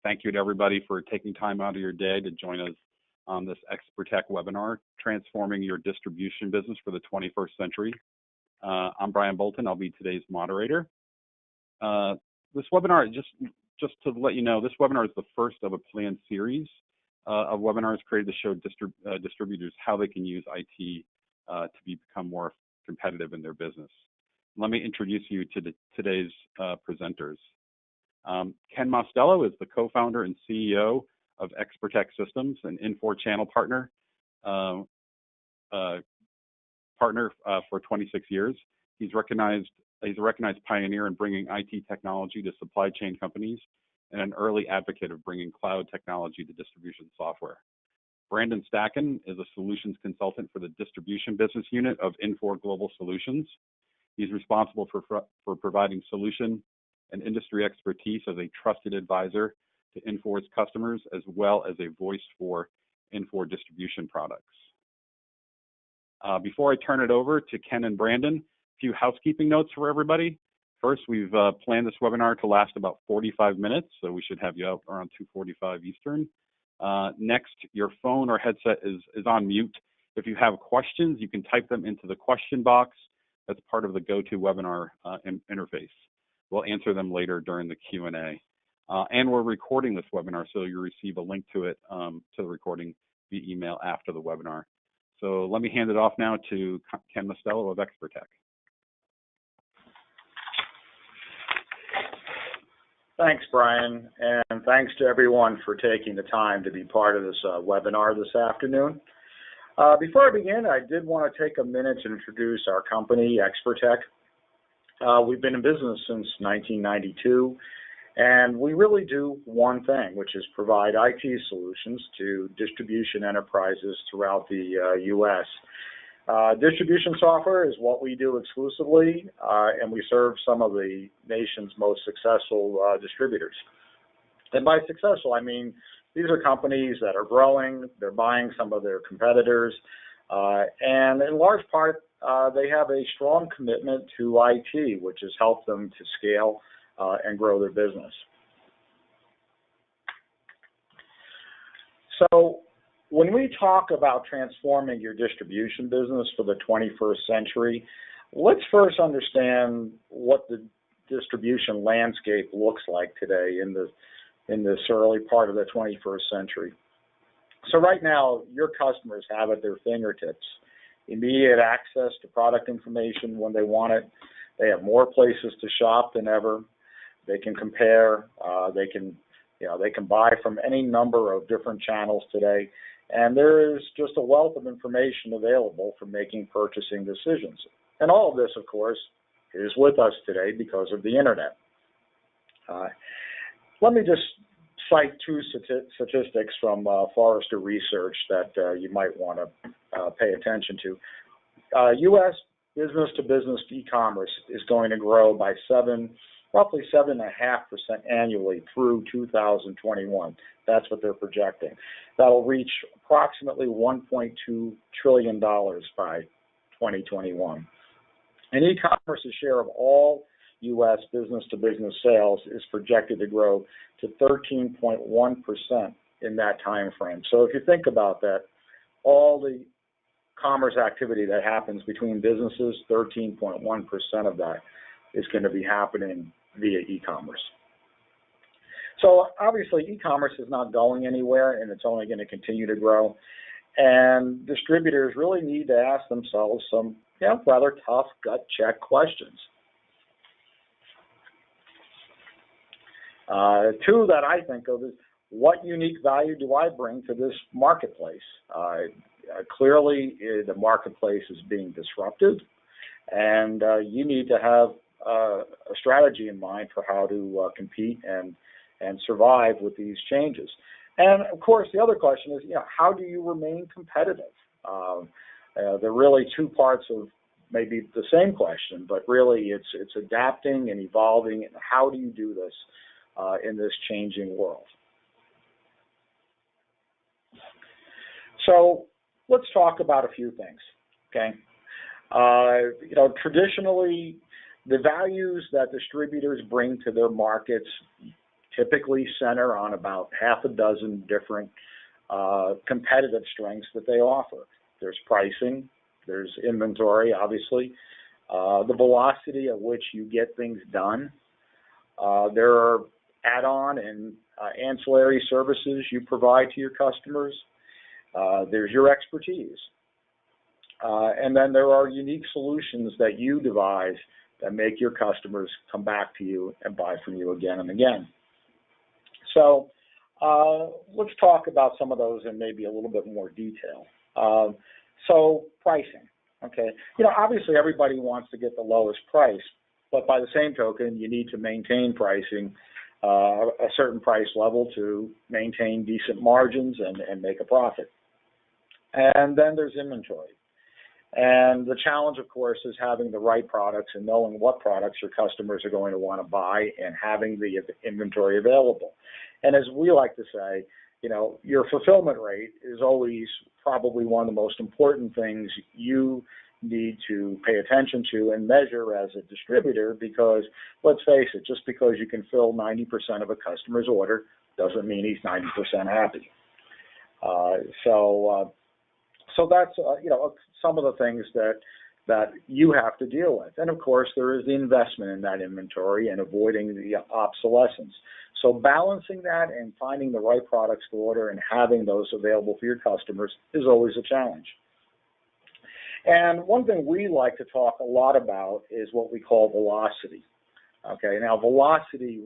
Thank you to everybody for taking time out of your day to join us on this Expertek webinar, Transforming Your Distribution Business for the 21st Century. I'm Brian Bolton. I'll be today's moderator. This webinar, just to let you know, this webinar is the first of a planned series of webinars created to show distributors how they can use IT to become more competitive in their business. Let me introduce you to today's presenters. Ken Mostello is the co-founder and CEO of Expertek Systems, an Infor channel partner for 26 years. He's a recognized pioneer in bringing IT technology to supply chain companies and an early advocate of bringing cloud technology to distribution software. Brandon Stacken is a solutions consultant for the distribution business unit of Infor Global Solutions. He's responsible for providing solution and industry expertise as a trusted advisor to Infor's customers, as well as a voice for Infor distribution products. Before I turn it over to Ken and Brandon, a few housekeeping notes for everybody. First, we've planned this webinar to last about 45 minutes, so we should have you out around 2:45 Eastern. Next, your phone or headset is on mute. If you have questions, you can type them into the question box. That's part of the GoToWebinar interface. We'll answer them later during the Q&A. And we're recording this webinar, so you'll receive a link to it, to the recording via email after the webinar. So let me hand it off now to Ken Mostello of Expertek. Thanks, Brian, and thanks to everyone for taking the time to be part of this webinar this afternoon. Before I begin, I did want to take a minute to introduce our company, Expertek. We've been in business since 1992, and we really do one thing, which is provide IT solutions to distribution enterprises throughout the U.S. Distribution software is what we do exclusively, and we serve some of the nation's most successful distributors. And by successful, I mean these are companies that are growing, they're buying some of their competitors, and in large part, they have a strong commitment to IT, which has helped them to scale and grow their business. So when we talk about transforming your distribution business for the 21st century, let's first understand what the distribution landscape looks like today in this early part of the 21st century. So right now, your customers have at their fingertips immediate access to product information when they want it. They have more places to shop than ever. They can compare. They can buy from any number of different channels today. And there is just a wealth of information available for making purchasing decisions. And all of this, of course, is with us today because of the internet. Let me just cite two statistics from Forrester Research that you might want to pay attention to. U.S. business-to-business e-commerce is going to grow by roughly 7.5% annually through 2021. That's what they're projecting. That'll reach approximately $1.2 trillion by 2021. And e-commerce's share of all U.S. business-to-business sales is projected to grow to 13.1% in that time frame. So if you think about that, all the commerce activity that happens between businesses, 13.1% of that is going to be happening via e-commerce. So obviously e-commerce is not going anywhere, and it's only going to continue to grow. And distributors really need to ask themselves some rather tough gut check questions. Two that I think of is, what unique value do I bring to this marketplace? Clearly, the marketplace is being disrupted, and you need to have a strategy in mind for how to compete and survive with these changes. And of course, the other question is, how do you remain competitive? They're really two parts of maybe the same question, but really it's adapting and evolving. And how do you do this in this changing world? So let's talk about a few things. Okay, traditionally, the values that distributors bring to their markets typically center on about half a dozen different competitive strengths that they offer. There's pricing, there's inventory, obviously, the velocity at which you get things done. There are add-on and ancillary services you provide to your customers. There's your expertise. And then there are unique solutions that you devise that make your customers come back to you and buy from you again and again. So let's talk about some of those in maybe a little bit more detail. So pricing, okay. Obviously everybody wants to get the lowest price, but by the same token, you need to maintain pricing, a certain price level to maintain decent margins and make a profit. And then there's inventory. And the challenge, of course, is having the right products and knowing what products your customers are going to want to buy and having the inventory available. And as we like to say, your fulfillment rate is always probably one of the most important things you need to pay attention to and measure as a distributor, because let's face it, just because you can fill 90% of a customer's order doesn't mean he's 90% happy. So that's some of the things that you have to deal with. And of course, there is the investment in that inventory and avoiding the obsolescence. So balancing that and finding the right products to order and having those available for your customers is always a challenge. And one thing we like to talk a lot about is what we call velocity. Okay, now velocity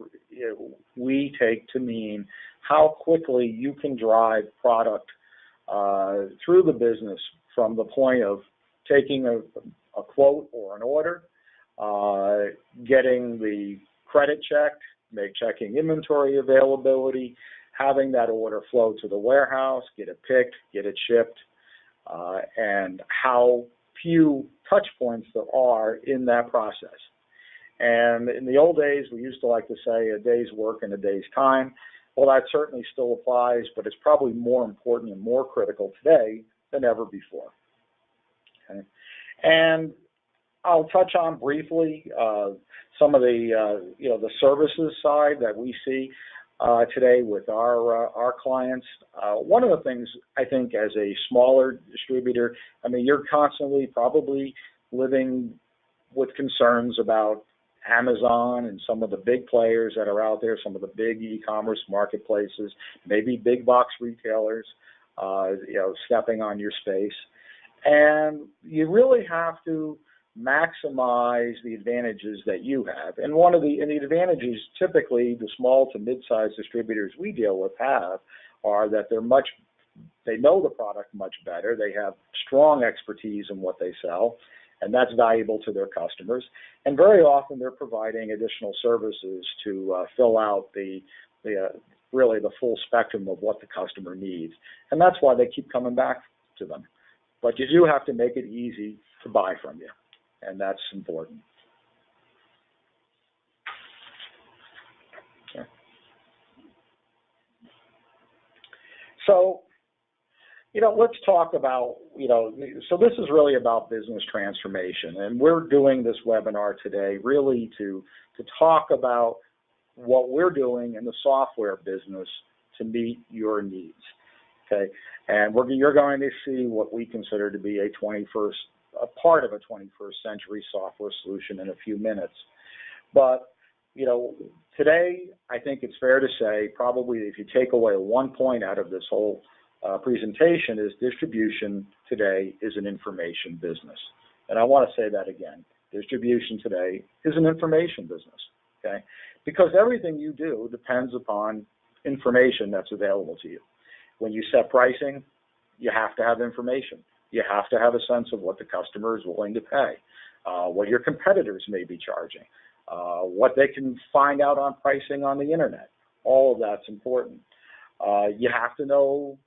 we take to mean how quickly you can drive product through the business from the point of taking a quote or an order, getting the credit checked, checking inventory availability, having that order flow to the warehouse, get it picked, get it shipped, and how few touch points there are in that process. And in the old days, we used to like to say a day's work in a day's time. Well, that certainly still applies, but it's probably more important and more critical today than ever before. Okay. And I'll touch on briefly some of the services side that we see today with our clients. One of the things I think as a smaller distributor, you're constantly probably living with concerns about Amazon and some of the big players that are out there, some of the big e-commerce marketplaces, maybe big box retailers, stepping on your space. And you really have to maximize the advantages that you have. And the advantages typically the small to mid-sized distributors we deal with have are that they know the product much better, they have strong expertise in what they sell, and that's valuable to their customers. And very often they're providing additional services to fill out really the full spectrum of what the customer needs. And that's why they keep coming back to them. But you do have to make it easy to buy from you, and that's important. Okay. So, let's talk about, so this is really about business transformation, and we're doing this webinar today really to talk about what we're doing in the software business to meet your needs, okay? And you're going to see what we consider to be a part of a 21st century software solution in a few minutes. But, today, I think it's fair to say probably if you take away one point out of this whole presentation is distribution today is an information business. And I want to say that again. Distribution today is an information business, okay? Because everything you do depends upon information that's available to you. When you set pricing, you have to have information. You have to have a sense of what the customer is willing to pay, what your competitors may be charging, what they can find out on pricing on the internet. All of that's important. You have to know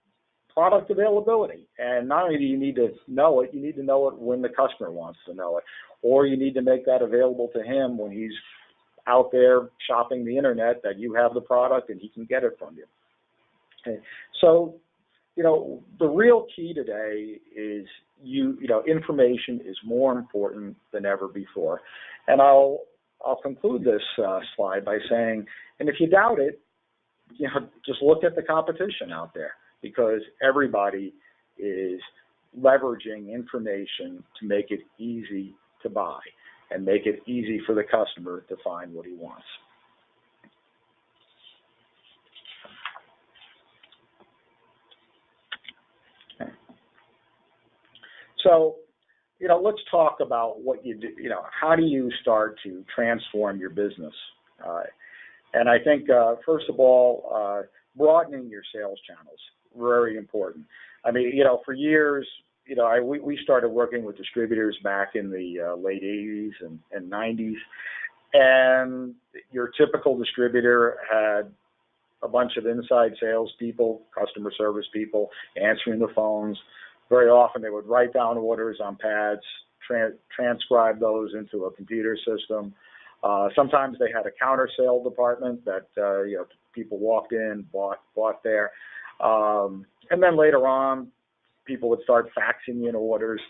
product availability. And not only do you need to know it, you need to know it when the customer wants to know it. Or you need to make that available to him when he's out there shopping the internet, that you have the product and he can get it from you. Okay. So, the real key today is information is more important than ever before. And I'll conclude this slide by saying, and if you doubt it, just look at the competition out there, because everybody is leveraging information to make it easy to buy and make it easy for the customer to find what he wants. Okay. So, let's talk about what you do. How do you start to transform your business? And I think, first of all, broadening your sales channels, very important. I mean, for years, we started working with distributors back in the late 80s and 90s, and your typical distributor had a bunch of inside sales people, customer service people, answering the phones. Very often they would write down orders on pads, transcribe those into a computer system. Sometimes they had a counter sale department that people walked in, bought there, and then later on, people would start faxing in orders.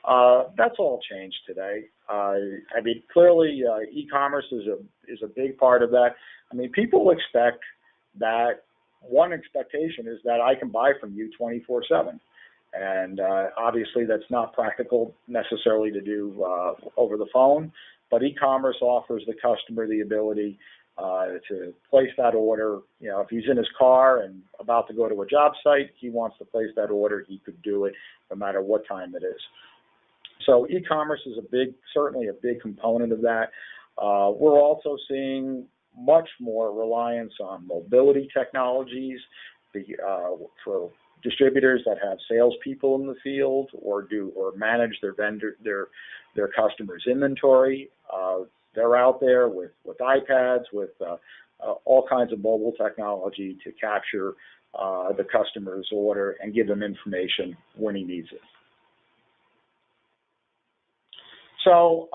That's all changed today. I mean, clearly, e-commerce is a big part of that. I mean, people expect that. One expectation is that I can buy from you 24/7. And obviously, that's not practical necessarily to do over the phone, but e-commerce offers the customer the ability to place that order. If he's in his car and about to go to a job site, he wants to place that order, he could do it no matter what time it is. So e-commerce is certainly a big component of that. We're also seeing much more reliance on mobility technologies for distributors that have salespeople in the field or manage their customers' inventory. They're out there with iPads, with all kinds of mobile technology to capture the customer's order and give them information when he needs it. So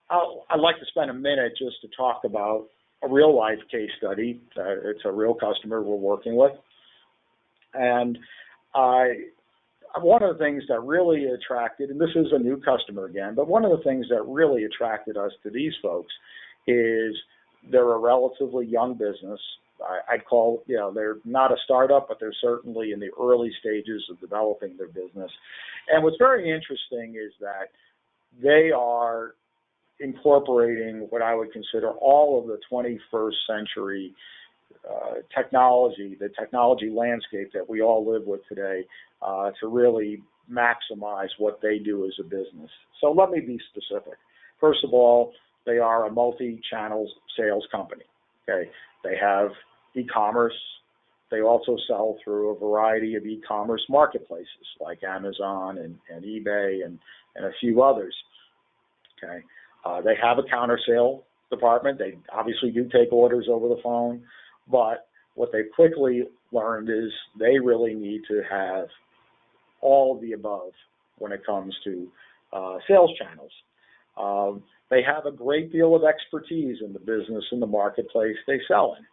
I'd like to spend a minute just to talk about a real-life case study. It's a real customer we're working with. And one of the things that really attracted, and this is a new customer again, but one of the things that really attracted us to these folks is they're a relatively young business. I'd call, they're not a startup, but they're certainly in the early stages of developing their business. And what's very interesting is that they are incorporating what I would consider all of the 21st century technology, the technology landscape that we all live with today, to really maximize what they do as a business. So let me be specific. First of all, they are a multi-channel sales company. Okay, they have e-commerce. They also sell through a variety of e-commerce marketplaces like Amazon and eBay and a few others. Okay, they have a counter sale department. They obviously do take orders over the phone, but what they quickly learned is they really need to have all of the above when it comes to sales channels. They have a great deal of expertise in the business and the marketplace they sell in.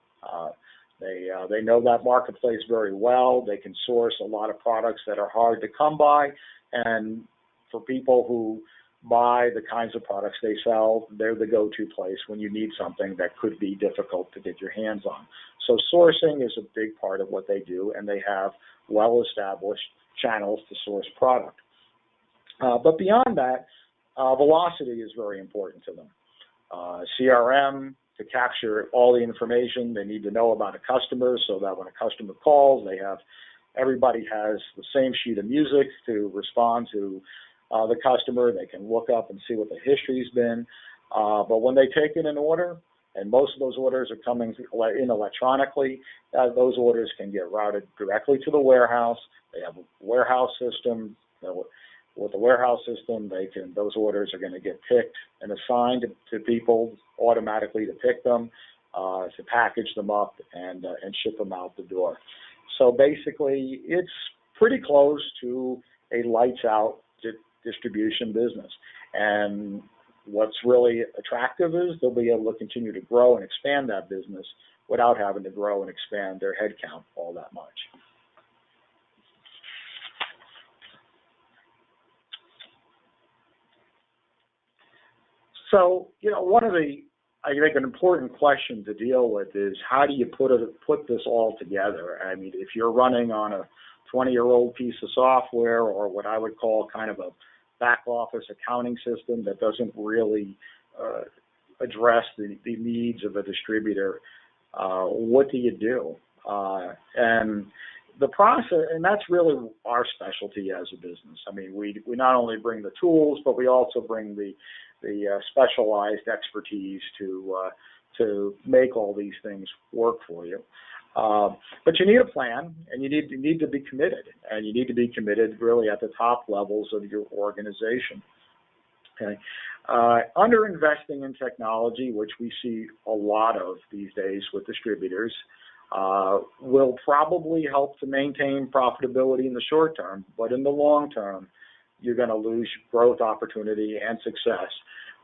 They know that marketplace very well. They can source a lot of products that are hard to come by, and for people who buy the kinds of products they sell, they're the go-to place when you need something that could be difficult to get your hands on. So sourcing is a big part of what they do, and they have well-established channels to source product. But beyond that, velocity is very important to them. CRM, to capture all the information they need to know about a customer so that when a customer calls, everybody has the same sheet of music to respond to the customer. They can look up and see what the history's been. But when they take in an order, and most of those orders are coming in electronically, those orders can get routed directly to the warehouse. They have a warehouse system. With the warehouse system, those orders are going to get picked and assigned to people automatically to pick them, to package them up and ship them out the door. So basically, it's pretty close to a lights-out distribution business. And what's really attractive is they'll be able to continue to grow and expand that business without having to grow and expand their headcount all that much. So, one of the I think an important question to deal with is how do you put this all together? I mean, if you're running on a 20-year-old piece of software or what I would call kind of a back office accounting system that doesn't really address the needs of a distributor, what do you do? And the process, and that's really our specialty as a business. I mean, we not only bring the tools, but we also bring the specialized expertise to make all these things work for you. But you need a plan, and you need to be committed, and you need to be committed really at the top levels of your organization. Okay, under investing in technology, which we see a lot of these days with distributors, will probably help to maintain profitability in the short term, but in the long term, you're going to lose growth opportunity and success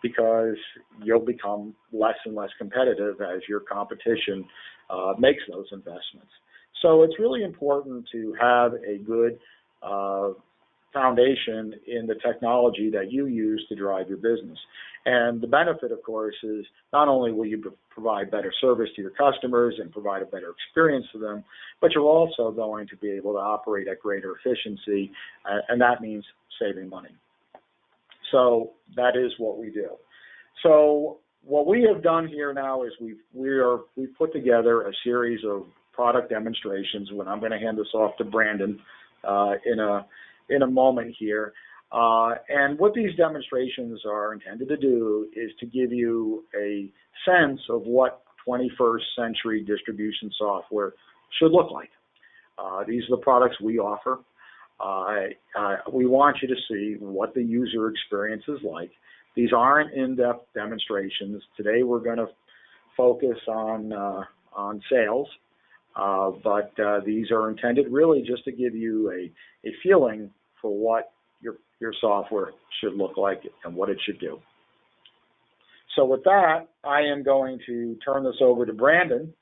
because you'll become less and less competitive as your competition makes those investments. So it's really important to have a good foundation in the technology that you use to drive your business. And the benefit, of course, is not only will you provide better service to your customers and provide a better experience to them, but you're also going to be able to operate at greater efficiency, and that means saving money. So that is what we do. So what we have done here now is we've put together a series of product demonstrations. When I'm going to hand this off to Brandon in a moment here. And what these demonstrations are intended to do is to give you a sense of what 21st century distribution software should look like. These are the products we offer. We want you to see what the user experience is like. These aren't in-depth demonstrations. Today we're going to focus on sales, but these are intended really just to give you a feeling for what your software should look like and what it should do. So with that, I am going to turn this over to Brandon,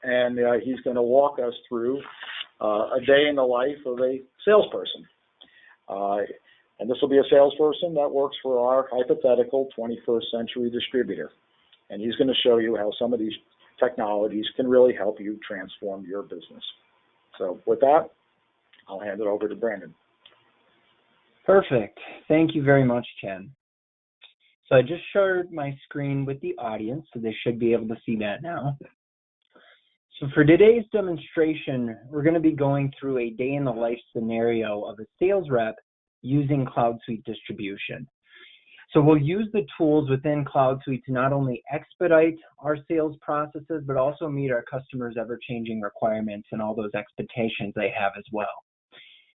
and he's going to walk us through a day in the life of a salesperson. And this will be a salesperson that works for our hypothetical 21st century distributor. And he's going to show you how some of these technologies can really help you transform your business. So with that, I'll hand it over to Brandon. Perfect. Thank you very much, Ken. So I just shared my screen with the audience, so they should be able to see that now. So for today's demonstration, we're going to be going through a day in the life scenario of a sales rep using Cloud Suite distribution. So we'll use the tools within Cloud Suite to not only expedite our sales processes, but also meet our customers' ever-changing requirements and all those expectations they have as well.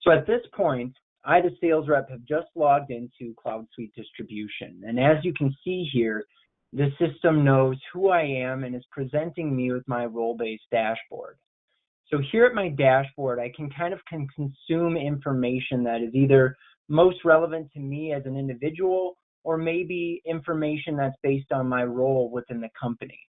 So at this point, I, the sales rep, have just logged into Cloud Suite distribution. And as you can see here, the system knows who I am and is presenting me with my role-based dashboard. So here at my dashboard, I can kind of consume information that is either most relevant to me as an individual or maybe information that's based on my role within the company.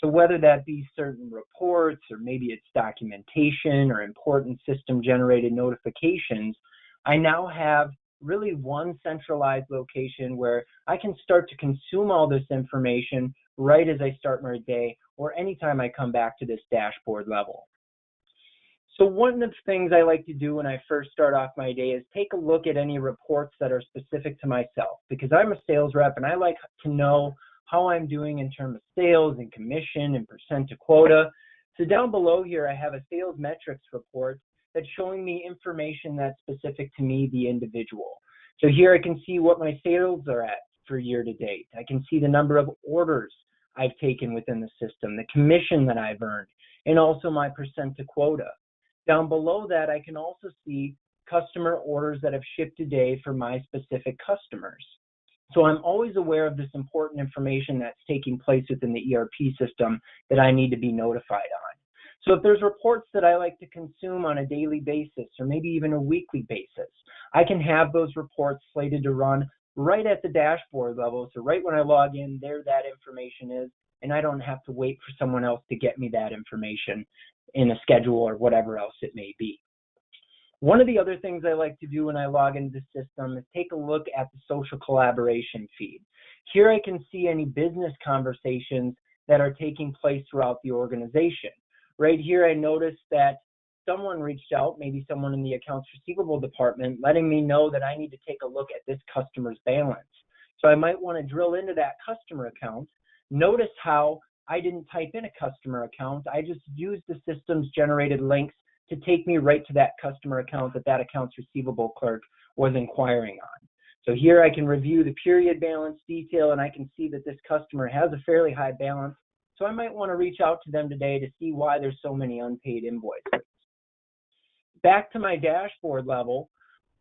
So whether that be certain reports or maybe it's documentation or important system-generated notifications, I now have really one centralized location where I can start to consume all this information right as I start my day or anytime I come back to this dashboard level. So one of the things I like to do when I first start off my day is take a look at any reports that are specific to myself, because I'm a sales rep and I like to know how I'm doing in terms of sales and commission and percent to quota. So down below here, I have a sales metrics report that's showing me information that's specific to me, the individual. So here I can see what my sales are at for year to date. I can see the number of orders I've taken within the system, the commission that I've earned, and also my percent to quota. Down below that, I can also see customer orders that have shipped today for my specific customers. So I'm always aware of this important information that's taking place within the ERP system that I need to be notified on. So if there's reports that I like to consume on a daily basis or maybe even a weekly basis, I can have those reports slated to run right at the dashboard level. So right when I log in, there that information is, and I don't have to wait for someone else to get me that information in a schedule or whatever else it may be. One of the other things I like to do when I log into the system is take a look at the social collaboration feed. Here I can see any business conversations that are taking place throughout the organization. Right here I noticed that someone reached out, maybe someone in the accounts receivable department, letting me know that I need to take a look at this customer's balance. So I might want to drill into that customer account. Notice how I didn't type in a customer account. I just used the system's generated links to take me right to that customer account that accounts receivable clerk was inquiring on. So here I can review the period balance detail, and I can see that this customer has a fairly high balance. So I might want to reach out to them today to see why there's so many unpaid invoices. Back to my dashboard level,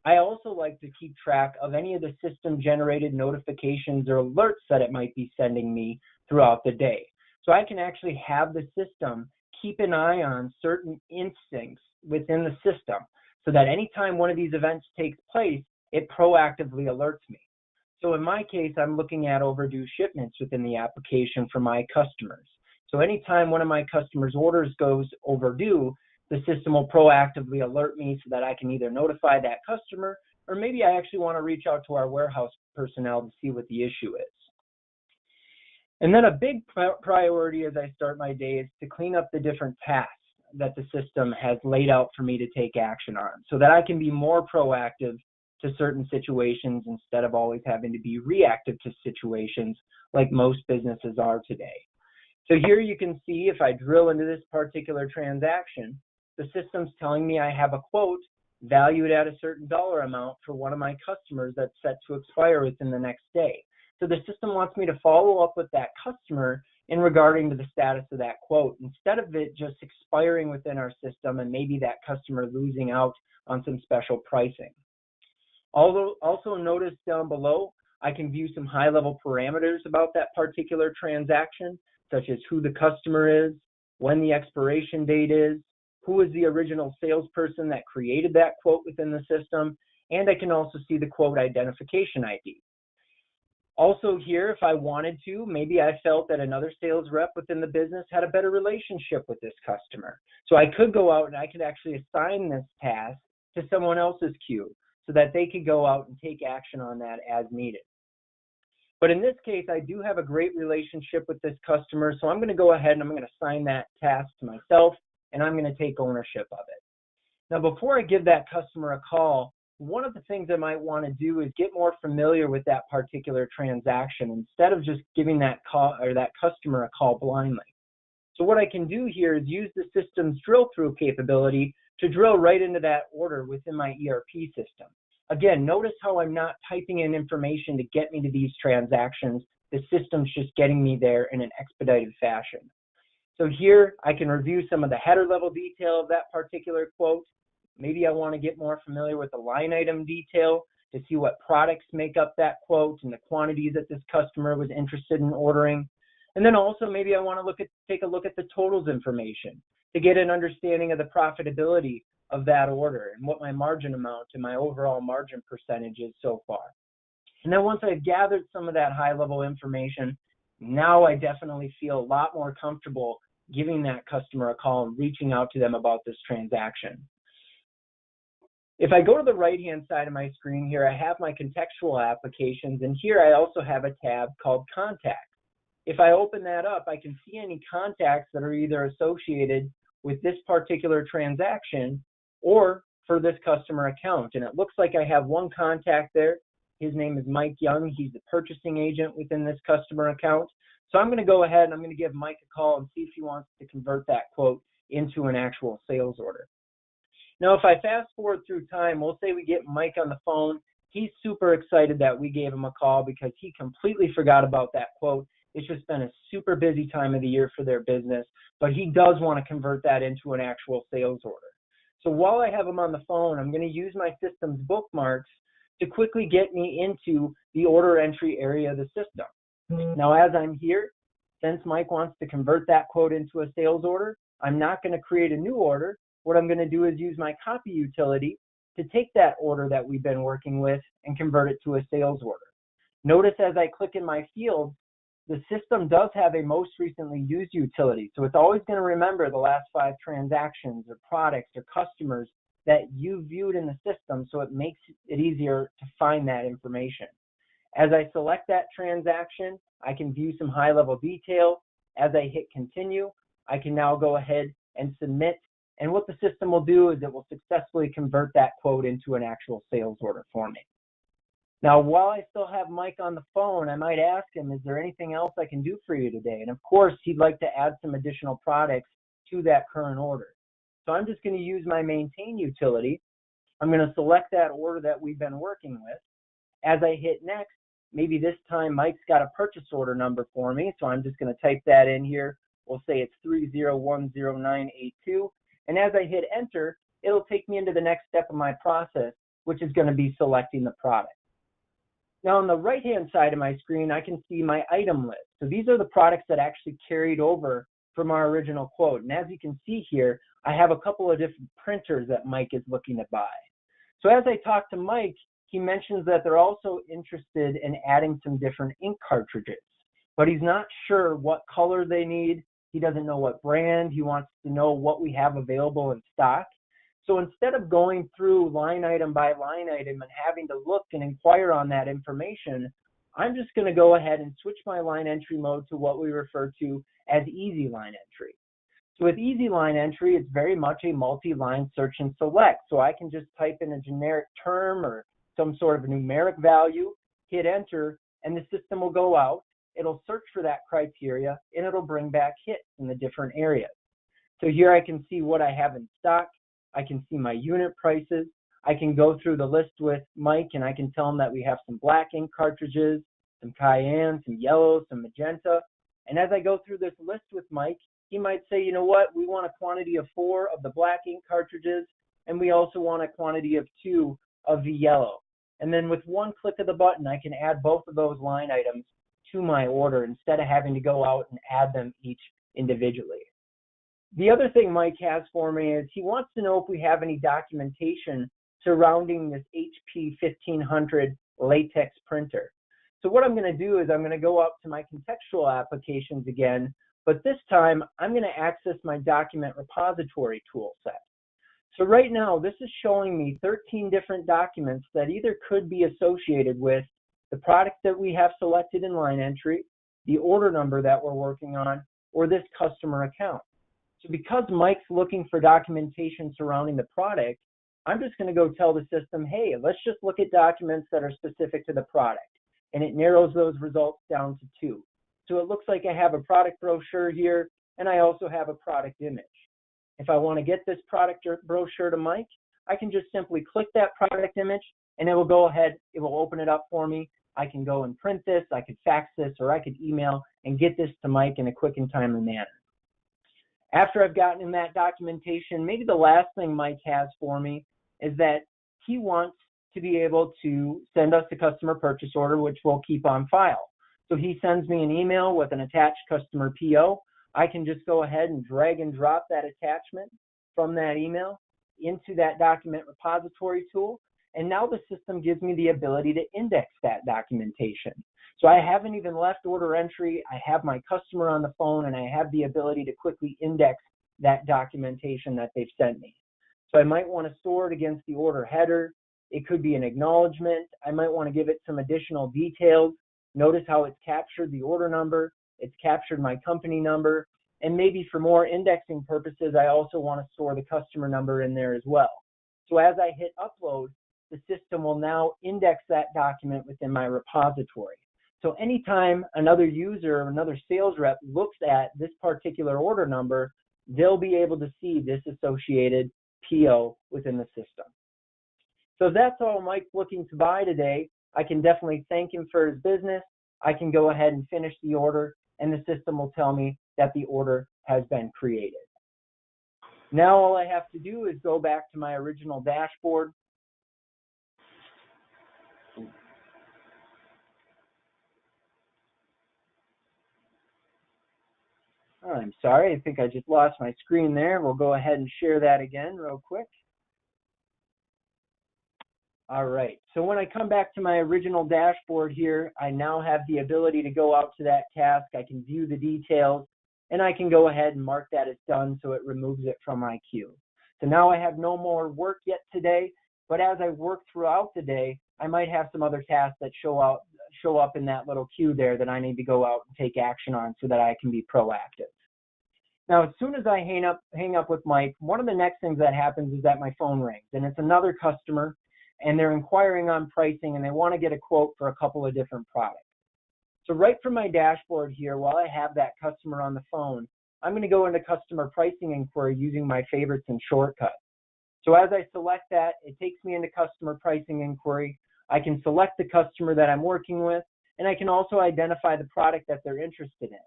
I also like to keep track of any of the system-generated notifications or alerts that it might be sending me throughout the day. So I can actually have the system keep an eye on certain instincts within the system so that anytime one of these events takes place, it proactively alerts me. So in my case, I'm looking at overdue shipments within the application for my customers. So anytime one of my customers' orders goes overdue, the system will proactively alert me so that I can either notify that customer, or maybe I actually want to reach out to our warehouse personnel to see what the issue is. And then a big priority as I start my day is to clean up the different tasks that the system has laid out for me to take action on so that I can be more proactive to certain situations instead of always having to be reactive to situations like most businesses are today. So here you can see if I drill into this particular transaction, the system's telling me I have a quote valued at a certain dollar amount for one of my customers that's set to expire within the next day. So the system wants me to follow up with that customer in regarding to the status of that quote, instead of it just expiring within our system and maybe that customer losing out on some special pricing. Also notice down below, I can view some high-level parameters about that particular transaction, such as who the customer is, when the expiration date is, who is the original salesperson that created that quote within the system, and I can also see the quote identification ID. Also here, if I wanted to, maybe I felt that another sales rep within the business had a better relationship with this customer. So I could go out and I could actually assign this task to someone else's queue so that they could go out and take action on that as needed. But in this case, I do have a great relationship with this customer, so I'm going to go ahead and I'm going to assign that task to myself, and I'm going to take ownership of it. Now, before I give that customer a call, one of the things I might want to do is get more familiar with that particular transaction instead of just giving that call or that customer a call blindly. So what I can do here is use the system's drill through capability to drill right into that order within my ERP system. Again, notice how I'm not typing in information to get me to these transactions. The system's just getting me there in an expedited fashion. So here I can review some of the header level detail of that particular quote. Maybe I want to get more familiar with the line item detail to see what products make up that quote and the quantities that this customer was interested in ordering. And then also maybe I want to take a look at the totals information to get an understanding of the profitability of that order and what my margin amount and my overall margin percentage is so far. And then once I've gathered some of that high level information, now I definitely feel a lot more comfortable giving that customer a call and reaching out to them about this transaction. If I go to the right-hand side of my screen here, I have my contextual applications, and here I also have a tab called Contacts. If I open that up, I can see any contacts that are either associated with this particular transaction or for this customer account. And it looks like I have one contact there. His name is Mike Young. He's the purchasing agent within this customer account. So I'm going to go ahead and I'm going to give Mike a call and see if he wants to convert that quote into an actual sales order. Now, if I fast forward through time, we'll say we get Mike on the phone. He's super excited that we gave him a call because he completely forgot about that quote. It's just been a super busy time of the year for their business, but he does want to convert that into an actual sales order. So while I have him on the phone, I'm going to use my system's bookmarks to quickly get me into the order entry area of the system. Now, as I'm here, since Mike wants to convert that quote into a sales order, I'm not going to create a new order. What I'm going to do is use my copy utility to take that order that we've been working with and convert it to a sales order. Notice as I click in my field, the system does have a most recently used utility. So it's always going to remember the last 5 transactions or products or customers that you viewed in the system, so it makes it easier to find that information. As I select that transaction, I can view some high-level detail. As I hit continue, I can now go ahead and submit. And what the system will do is it will successfully convert that quote into an actual sales order for me. Now, while I still have Mike on the phone, I might ask him, is there anything else I can do for you today? And of course, he'd like to add some additional products to that current order. So I'm just going to use my maintain utility. I'm going to select that order that we've been working with. As I hit next, maybe this time Mike's got a purchase order number for me, so I'm just going to type that in here. We'll say it's 3010982. And as I hit enter, it'll take me into the next step of my process, which is going to be selecting the product. Now on the right-hand side of my screen, I can see my item list. So these are the products that actually carried over from our original quote. And as you can see here, I have a couple of different printers that Mike is looking to buy. So as I talk to Mike, he mentions that they're also interested in adding some different ink cartridges, but he's not sure what color they need. He doesn't know what brand. He wants to know what we have available in stock. So instead of going through line item by line item and having to look and inquire on that information, I'm just going to go ahead and switch my line entry mode to what we refer to as easy line entry. So with easy line entry, it's very much a multi-line search and select. So I can just type in a generic term or some sort of numeric value, hit enter, and the system will go out. It'll search for that criteria, and it'll bring back hits in the different areas. So here I can see what I have in stock. I can see my unit prices. I can go through the list with Mike, and I can tell him that we have some black ink cartridges, some cayenne, some yellow, some magenta. And as I go through this list with Mike, he might say, you know what, we want a quantity of 4 of the black ink cartridges, and we also want a quantity of 2 of the yellow. And then with one click of the button, I can add both of those line items to my order instead of having to go out and add them each individually. The other thing Mike has for me is he wants to know if we have any documentation surrounding this HP 1500 latex printer. So what I'm going to do is I'm going to go up to my contextual applications again, but this time I'm going to access my document repository tool set. So right now this is showing me 13 different documents that either could be associated with the product that we have selected in line entry, the order number that we're working on, or this customer account. So because Mike's looking for documentation surrounding the product, I'm just going to go tell the system, hey, let's just look at documents that are specific to the product. And it narrows those results down to 2. So it looks like I have a product brochure here, and I also have a product image. If I want to get this product brochure to Mike, I can just simply click that product image, and it will go ahead, it will open it up for me. I can go and print this, I could fax this, or I could email and get this to Mike in a quick and timely manner. After I've gotten in that documentation, maybe the last thing Mike has for me is that he wants to be able to send us a customer purchase order, which we'll keep on file. So he sends me an email with an attached customer PO. I can just go ahead and drag and drop that attachment from that email into that document repository tool. And now the system gives me the ability to index that documentation. So I haven't even left order entry. I have my customer on the phone, and I have the ability to quickly index that documentation that they've sent me. So I might want to store it against the order header. It could be an acknowledgement. I might want to give it some additional details. Notice how it's captured the order number. It's captured my company number. And maybe for more indexing purposes, I also want to store the customer number in there as well. So as I hit upload, the system will now index that document within my repository. So anytime another user or another sales rep looks at this particular order number, they'll be able to see this associated PO within the system. So if that's all Mike's looking to buy today, I can definitely thank him for his business. I can go ahead and finish the order, and the system will tell me that the order has been created. Now all I have to do is go back to my original dashboard. I'm sorry, I think I just lost my screen there. We'll go ahead and share that again real quick. All right, so when I come back to my original dashboard here, I now have the ability to go out to that task. I can view the details, and I can go ahead and mark that as done so it removes it from my queue. So now I have no more work yet today, but as I work throughout the day, I might have some other tasks that show up in that little queue there that I need to go out and take action on so that I can be proactive. Now, as soon as I hang up with Mike, one of the next things that happens is that my phone rings, and it's another customer, and they're inquiring on pricing, and they want to get a quote for a couple of different products. So right from my dashboard here, while I have that customer on the phone, I'm going to go into customer pricing inquiry using my favorites and shortcut. So as I select that, it takes me into customer pricing inquiry. I can select the customer that I'm working with, and I can also identify the product that they're interested in.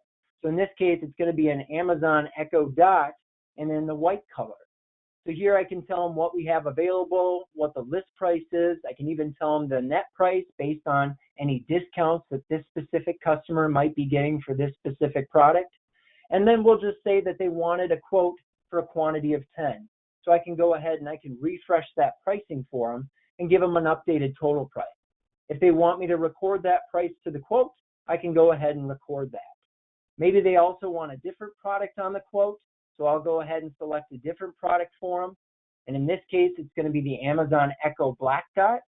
So in this case, it's going to be an Amazon Echo Dot and in the white color. So here I can tell them what we have available, what the list price is. I can even tell them the net price based on any discounts that this specific customer might be getting for this specific product. And then we'll just say that they wanted a quote for a quantity of 10. So I can go ahead and I can refresh that pricing for them and give them an updated total price. If they want me to record that price to the quote, I can go ahead and record that. Maybe they also want a different product on the quote, so I'll go ahead and select a different product for them. And in this case, it's going to be the Amazon Echo Black Dot.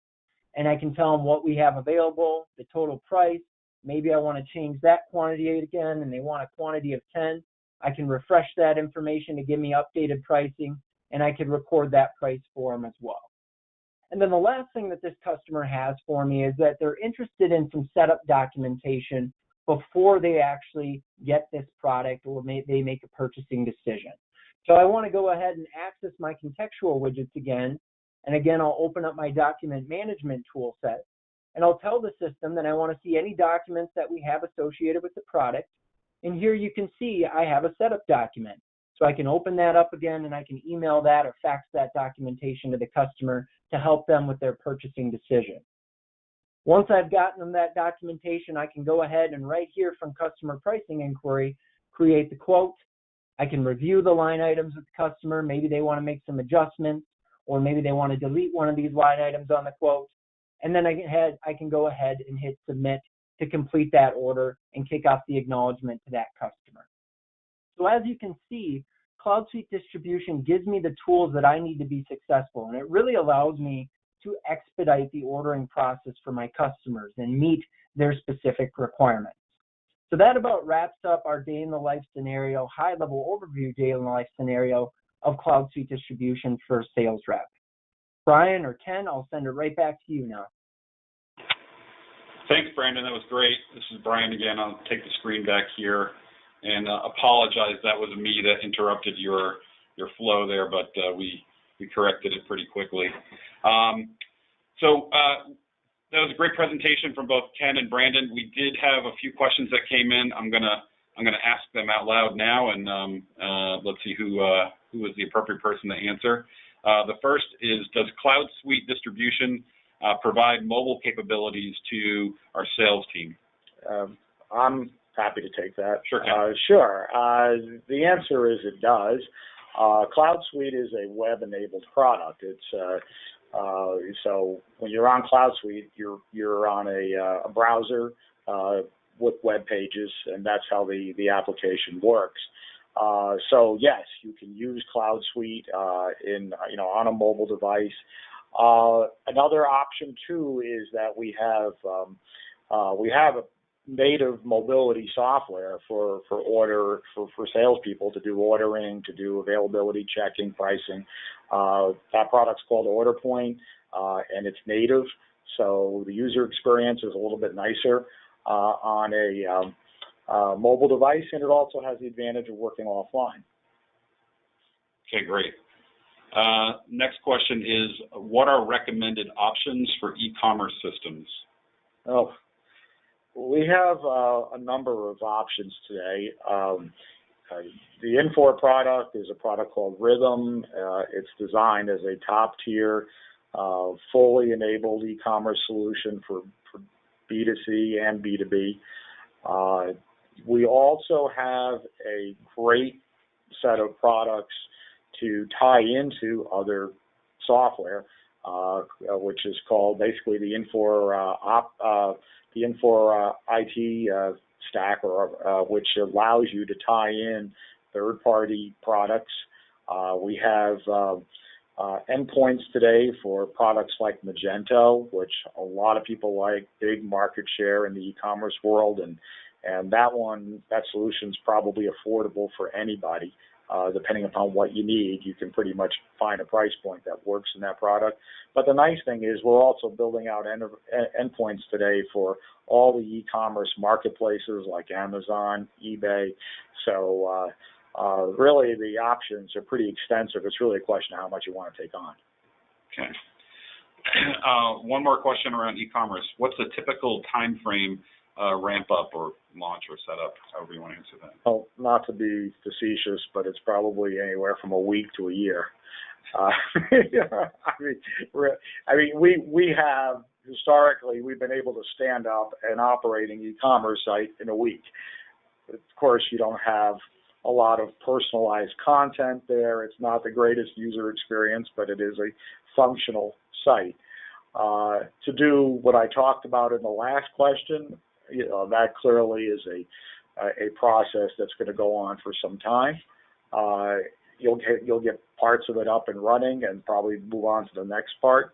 And I can tell them what we have available, the total price. Maybe I want to change that quantity again, and they want a quantity of 10. I can refresh that information to give me updated pricing, and I can record that price for them as well. And then the last thing that this customer has for me is that they're interested in some setup documentation before they actually get this product or they make a purchasing decision. So I want to go ahead and access my contextual widgets again. And again, I'll open up my document management tool set. And I'll tell the system that I want to see any documents that we have associated with the product. And here you can see I have a setup document. So I can open that up again and I can email that or fax that documentation to the customer to help them with their purchasing decision. Once I've gotten them that documentation, I can go ahead and right here from customer pricing inquiry, create the quote. I can review the line items with the customer. Maybe they want to make some adjustments, or maybe they want to delete one of these line items on the quote. And then I can go ahead and hit submit to complete that order and kick off the acknowledgement to that customer. So as you can see, Cloud Suite Distribution gives me the tools that I need to be successful, and it really allows me to expedite the ordering process for my customers and meet their specific requirements. So that about wraps up our day in the life scenario, high-level overview day in the life scenario of Cloud Suite Distribution for a sales rep. Brian or Ken, I'll send it right back to you now. Thanks, Brandon. That was great. This is Brian again. I'll take the screen back here and apologize. That was me that interrupted your flow there, but we corrected it pretty quickly. That was a great presentation from both Ken and Brandon. We did have a few questions that came in. I'm gonna ask them out loud now, and let's see who is the appropriate person to answer. The first is, does Cloud Suite Distribution provide mobile capabilities to our sales team? I'm happy to take that. Sure, Ken. Sure. The answer is it does. Cloud Suite is a web-enabled product. It's so when you're on Cloud Suite, you're on a browser with web pages, and that's how the application works. So yes, you can use Cloud Suite on a mobile device. Another option too is that we have a native mobility software for salespeople to do ordering, to do availability checking, pricing. That product's called OrderPoint, and it's native, so the user experience is a little bit nicer on a mobile device, and it also has the advantage of working offline. Okay, great. Next question is, what are recommended options for e-commerce systems? Oh, we have a number of options today. The Infor product is a product called Rhythm. It's designed as a top-tier, fully enabled e-commerce solution for B2C and B2B. We also have a great set of products to tie into other software, which is called basically the Infor IT stack, which allows you to tie in third-party products We have endpoints today for products like Magento, which a lot of people like, big market share in the e-commerce world, and that solution's probably affordable for anybody. Depending upon what you need, you can pretty much find a price point that works in that product. But the nice thing is we're also building out endpoints today for all the e-commerce marketplaces like Amazon, eBay. So really the options are pretty extensive. It's really a question of how much you want to take on. Okay. One more question around e-commerce. What's the typical time frame ramp up or launch or setup, however you want to answer that? Well, not to be facetious, but it's probably anywhere from a week to a year. We have historically we've been able to stand up an operating e-commerce site in a week. Of course, you don't have a lot of personalized content there. It's not the greatest user experience, but it is a functional site. To do what I talked about in the last question, that clearly is a process that's going to go on for some time. You'll get parts of it up and running and probably move on to the next part.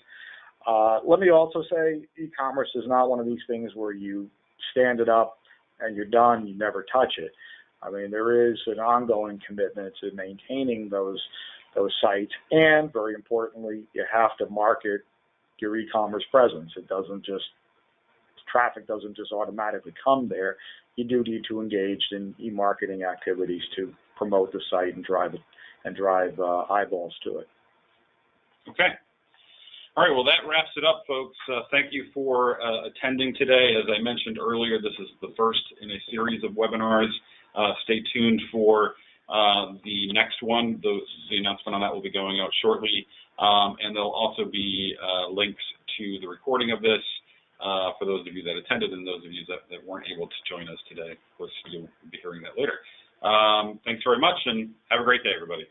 Let me also say e-commerce is not one of these things where you stand it up and you're done, you never touch it. I mean, there is an ongoing commitment to maintaining those sites, and very importantly, you have to market your e-commerce presence. Traffic doesn't just automatically come there. You do need to engage in e-marketing activities to promote the site and drive eyeballs to it. Okay. All right. Well, that wraps it up, folks. Thank you for attending today. As I mentioned earlier, this is the first in a series of webinars. Stay tuned for the next one. The announcement on that will be going out shortly, and there'll also be links to the recording of this. For those of you that attended and those of you that weren't able to join us today. Of course, you'll be hearing that later. Thanks very much, and have a great day, everybody.